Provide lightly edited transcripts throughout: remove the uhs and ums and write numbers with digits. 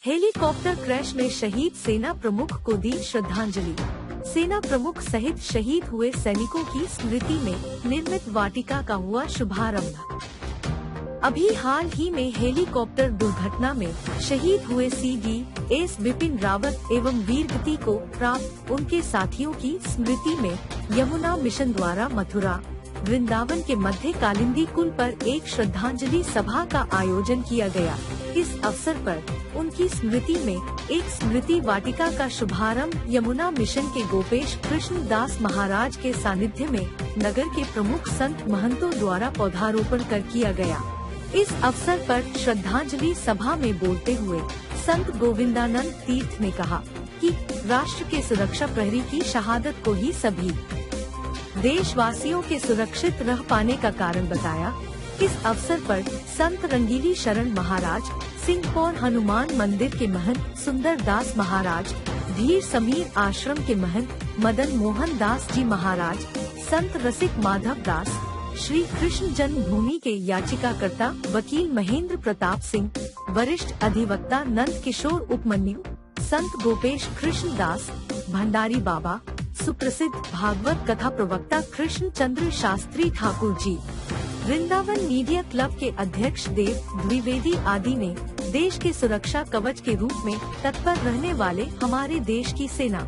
Helicopter crash में शहीद सेना प्रमुख को दी श्रद्धांजलि। सेना प्रमुख सहित शहीद हुए सैनिकों की स्मृति में निर्मित वाटिका का हुआ शुभारंभ। अभी हाल ही में हेलीकॉप्टर दुर्घटना में शहीद हुए CDS बिपिन रावत एवं वीरगति को प्राप्त उनके साथियों की स्मृति में यमुना मिशन द्वारा मथुरा वृंदावन के मध्य कालिंदी कुल पर एक श्रद्धांजलि सभा का आयोजन किया गया। इस अवसर पर उनकी स्मृति में एक स्मृति वाटिका का शुभारंभ यमुना मिशन के गोपेश कृष्ण दास महाराज के सानिध्य में नगर के प्रमुख संत महंतों द्वारा पौधारोपण कर किया गया। इस अवसर पर श्रद्धांजलि सभा में बोलते हुए संत गोविंदानंद तीर्थ ने कहा कि राष्ट्र के सुरक्षा प्रहरी की शहादत को ही सभी देशवासियों के सुरक्षित रह पाने का कारण बताया। इस अवसर पर संत रंगीली शरण महाराज, सिंहपौर हनुमान मंदिर के महंत सुंदर दास महाराज, धीर समीर आश्रम के महंत मदन मोहन दास जी महाराज, संत रसिक माधव दास, श्री कृष्ण जन्मभूमि के याचिकाकर्ता वकील महेंद्र प्रताप सिंह, वरिष्ठ अधिवक्ता नंद किशोर उपमन्यु, संत गोपेश कृष्ण दास, भंडारी बाबा, सुप्रसिद्ध भागवत कथा प्रवक्ता कृष्ण चंद्र शास्त्री ठाकुर जी, वृंदावन मीडिया क्लब के अध्यक्ष देव द्विवेदी आदि ने देश के सुरक्षा कवच के रूप में तत्पर रहने वाले हमारे देश की सेना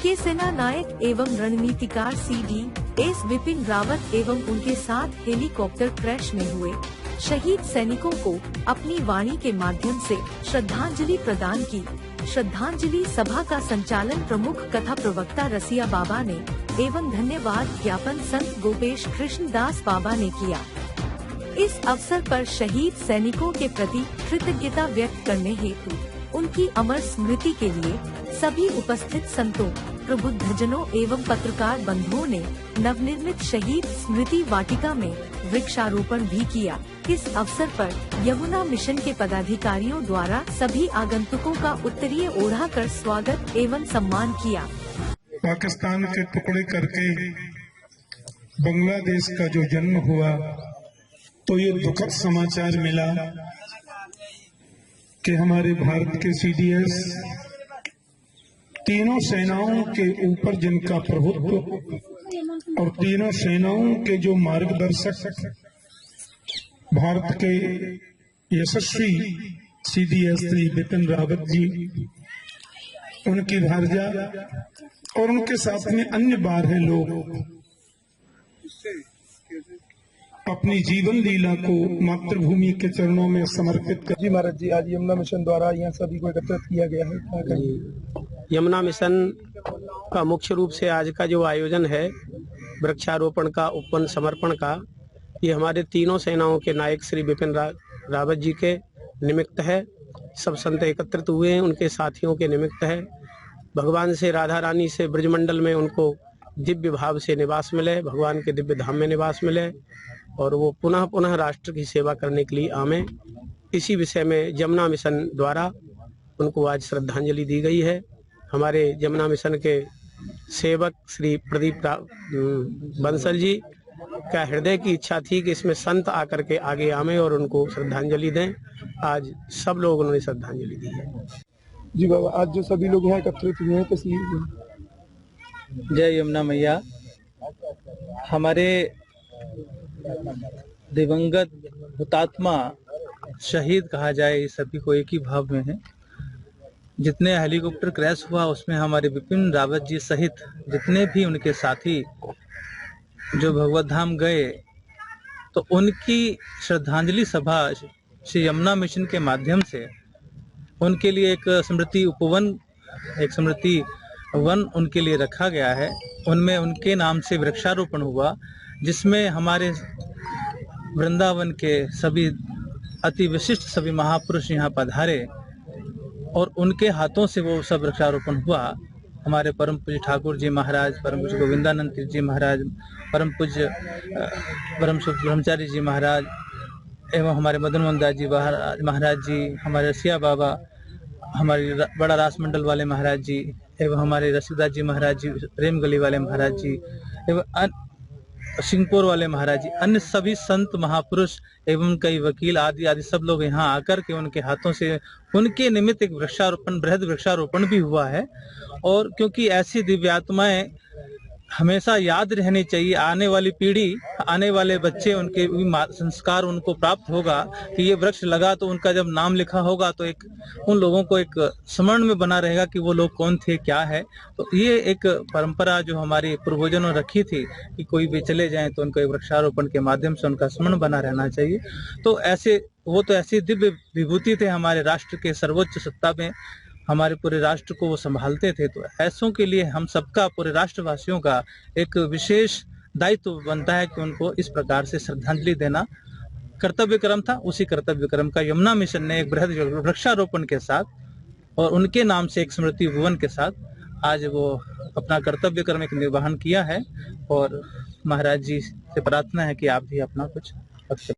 के सेना नायक एवं रणनीतिकार CDS बिपिन रावत एवं उनके साथ हेलीकॉप्टर क्रैश में हुए शहीद सैनिकों को अपनी वाणी के माध्यम से श्रद्धांजलि प्रदान की। श्रद्धांजलि सभा का संचालन प्रमुख कथा प्रवक्ता रसिया बाबा ने एवं धन्यवाद ज्ञापन संत गोपेश कृष्ण दास बाबा ने किया। इस अवसर पर शहीद सैनिकों के प्रति कृतज्ञता व्यक्त करने हेतु उनकी अमर स्मृति के लिए सभी उपस्थित संतों, प्रबुद्धजनों एवं पत्रकार बंधुओं ने नवनिर्मित शहीद स्मृति वाटिका में वृक्षारोपण भी किया। इस अवसर पर यमुना मिशन के पदाधिकारियों द्वारा सभी आगंतुकों का उत्तरीय ओढ़ाकर स्वागत एवं सम्मान किया। पाकिस्तान के टुकड़े करके बांग्लादेश का जो जन्म हुआ तो ये दुखद समाचार मिला कि हमारे भारत के CDS तीनों सेनाओं के ऊपर जिनका प्रभुत्व और तीनों सेनाओं के जो मार्गदर्शक भारत के यशस्वी CDS श्री बिपिन रावत जी, उनकी भारजा और उनके साथ में अन्य 12 लोग अपनी जीवन लीला को मातृभूमि के चरणों में समर्पित कर। जी महाराज जी, आज यमुना मिशन द्वारा यहाँ सभी को एकत्रित किया गया है। यमुना मिशन का मुख्य रूप से आज का जो आयोजन है वृक्षारोपण का, उपवन समर्पण का, ये हमारे तीनों सेनाओं के नायक श्री बिपिन रावत जी के निमित्त है। सब संत एकत्रित हुए हैं, उनके साथियों के निमित्त है। भगवान से, राधा रानी से ब्रजमंडल में उनको दिव्य भाव से निवास मिले, भगवान के दिव्य धाम में निवास मिले और वो पुनः पुनः राष्ट्र की सेवा करने के लिए आवे। इसी विषय में यमुना मिशन द्वारा उनको आज श्रद्धांजलि दी गई है। हमारे यमुना मिशन के सेवक श्री प्रदीप बंसल जी का हृदय की इच्छा थी कि इसमें संत आकर के आगे आवे और उनको श्रद्धांजलि दें। आज सब लोग उन्होंने श्रद्धांजलि दी है। जी बाबा, आज जो सभी लोग यहाँ एकत्रित हुए हैं किस लिए? जय यमुना मैया। हमारे दिवंगत हुतात्मा शहीद कहा जाए, सभी को एक ही भाव में है। जितने हेलीकॉप्टर क्रैश हुआ उसमें हमारे बिपिन रावत जी सहित जितने भी उनके साथी जो भगवत धाम गए, तो उनकी श्रद्धांजलि सभा श्री यमुना मिशन के माध्यम से उनके लिए एक स्मृति उपवन, एक स्मृति वन उनके लिए रखा गया है। उनमें उनके नाम से वृक्षारोपण हुआ, जिसमें हमारे वृंदावन के सभी अति विशिष्ट सभी महापुरुष यहाँ पधारे और उनके हाथों से वो सब वृक्षारोपण हुआ। हमारे परम पूज्य ठाकुर जी महाराज, परम पूज्य गोविंदानंद तीर्थ जी महाराज, परम पूज्य परम शुद्ध ब्रह्मचारी जी महाराज एवं हमारे मदन मोहन दास जी महाराज जी, हमारे रसिया बाबा, हमारे बड़ा रास मंडल वाले महाराज जी एवं हमारे रसीदास जी महाराज जी, प्रेम गली वाले महाराज जी एवं सिंहपुर वाले महाराज जी, अन्य सभी संत महापुरुष एवं कई वकील आदि आदि सब लोग यहाँ आकर के उनके हाथों से उनके निमित्त एक वृक्षारोपण, बृहद वृक्षारोपण भी हुआ है। और क्योंकि ऐसी दिव्य आत्माएं हमेशा याद रहनी चाहिए, आने वाली पीढ़ी, आने वाले बच्चे, उनके भी संस्कार उनको प्राप्त होगा कि ये वृक्ष लगा तो उनका जब नाम लिखा होगा तो एक उन लोगों को एक स्मरण में बना रहेगा कि वो लोग कौन थे, क्या है। तो ये एक परंपरा जो हमारे पूर्वजों ने रखी थी कि कोई भी चले जाएं तो उनको एक वृक्षारोपण के माध्यम से उनका स्मरण बना रहना चाहिए। तो ऐसी दिव्य विभूति थे हमारे राष्ट्र के सर्वोच्च सत्ता में, हमारे पूरे राष्ट्र को वो संभालते थे। तो ऐसों के लिए हम सबका, पूरे राष्ट्रवासियों का एक विशेष दायित्व बनता है कि उनको इस प्रकार से श्रद्धांजलि देना कर्तव्य क्रम था। उसी कर्तव्य क्रम का यमुना मिशन ने एक बृहद वृक्षारोपण के साथ और उनके नाम से एक स्मृति भवन के साथ आज वो अपना कर्तव्य क्रम एक निर्वहन किया है। और महाराज जी से प्रार्थना है कि आप भी अपना कुछ